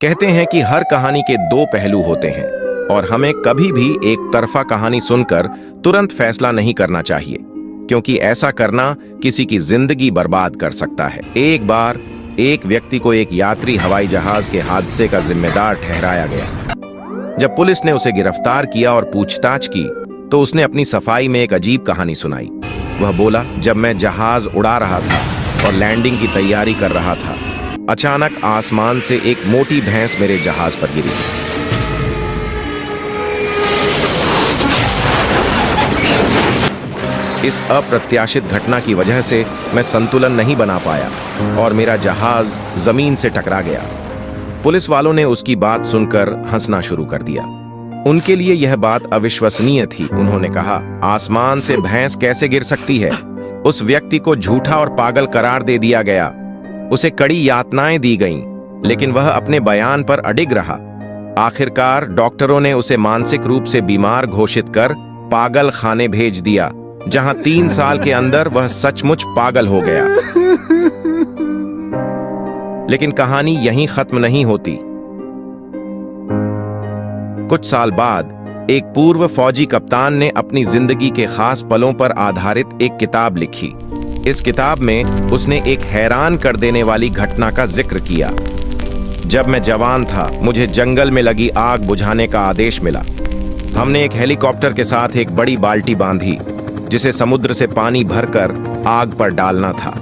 कहते हैं कि हर कहानी के दो पहलू होते हैं और हमें कभी भी एक तरफा कहानी सुनकर तुरंत फैसला नहीं करना चाहिए, क्योंकि ऐसा करना किसी की जिंदगी बर्बाद कर सकता है। एक बार एक व्यक्ति को एक यात्री हवाई जहाज के हादसे का जिम्मेदार ठहराया गया। जब पुलिस ने उसे गिरफ्तार किया और पूछताछ की तो उसने अपनी सफाई में एक अजीब कहानी सुनाई। वह बोला, जब मैं जहाज उड़ा रहा था और लैंडिंग की तैयारी कर रहा था, अचानक आसमान से एक मोटी भैंस मेरे जहाज पर गिरी। इस अप्रत्याशित घटना की वजह से मैं संतुलन नहीं बना पाया और मेरा जहाज जमीन से टकरा गया। पुलिस वालों ने उसकी बात सुनकर हंसना शुरू कर दिया। उनके लिए यह बात अविश्वसनीय थी। उन्होंने कहा, आसमान से भैंस कैसे गिर सकती है? उस व्यक्ति को झूठा और पागल करार दे दिया गया। उसे कड़ी यातनाएं दी गईं, लेकिन वह अपने बयान पर अडिग रहा। आखिरकार डॉक्टरों ने उसे मानसिक रूप से बीमार घोषित कर पागल खाने भेज दिया, जहां 3 साल के अंदर वह सचमुच पागल हो गया। लेकिन कहानी यहीं खत्म नहीं होती। कुछ साल बाद एक पूर्व फौजी कप्तान ने अपनी जिंदगी के खास पलों पर आधारित एक किताब लिखी। इस किताब में उसने एक हैरान कर देने वाली घटना का जिक्र किया। जब मैं जवान था, मुझे जंगल में लगी आग बुझाने का आदेश मिला। हमने एक हेलीकॉप्टर के साथ एक बड़ी बाल्टी बांधी, जिसे समुद्र से पानी भरकर आग पर डालना था।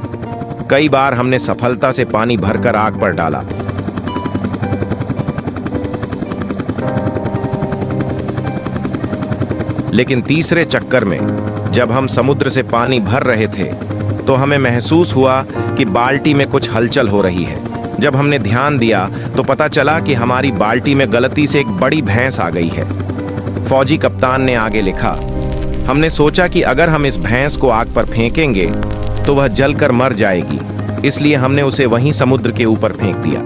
कई बार हमने सफलता से पानी भरकर आग पर डाला, लेकिन तीसरे चक्कर में जब हम समुद्र से पानी भर रहे थे तो हमें महसूस हुआ कि बाल्टी में कुछ हलचल हो रही है। जब हमने ध्यान दिया तो पता चला कि हमारी बाल्टी में गलती से एक बड़ी भैंस आ गई है। फौजी कप्तान ने आगे लिखा, हमने सोचा कि अगर हम इस भैंस को आग पर फेंकेंगे तो वह जलकर मर जाएगी, इसलिए हमने उसे वहीं समुद्र के ऊपर फेंक दिया।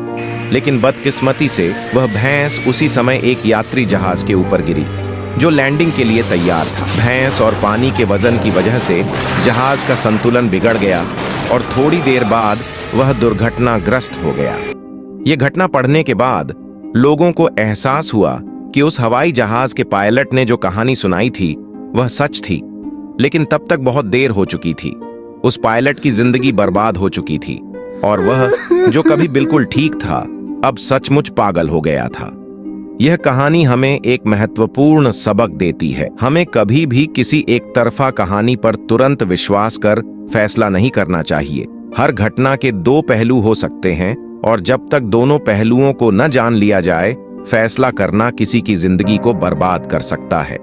लेकिन बदकिस्मती से वह भैंस उसी समय एक यात्री जहाज के ऊपर गिरी जो लैंडिंग के लिए तैयार था। भैंस और पानी के वजन की वजह से जहाज का संतुलन बिगड़ गया और थोड़ी देर बाद वह दुर्घटनाग्रस्त हो गया। यह घटना पढ़ने के बाद लोगों को एहसास हुआ कि उस हवाई जहाज के पायलट ने जो कहानी सुनाई थी वह सच थी, लेकिन तब तक बहुत देर हो चुकी थी। उस पायलट की जिंदगी बर्बाद हो चुकी थी और वह जो कभी बिल्कुल ठीक था, अब सचमुच पागल हो गया था। यह कहानी हमें एक महत्वपूर्ण सबक देती है। हमें कभी भी किसी एक तरफा कहानी पर तुरंत विश्वास कर फैसला नहीं करना चाहिए। हर घटना के 2 पहलू हो सकते हैं और जब तक दोनों पहलुओं को न जान लिया जाए, फैसला करना किसी की जिंदगी को बर्बाद कर सकता है।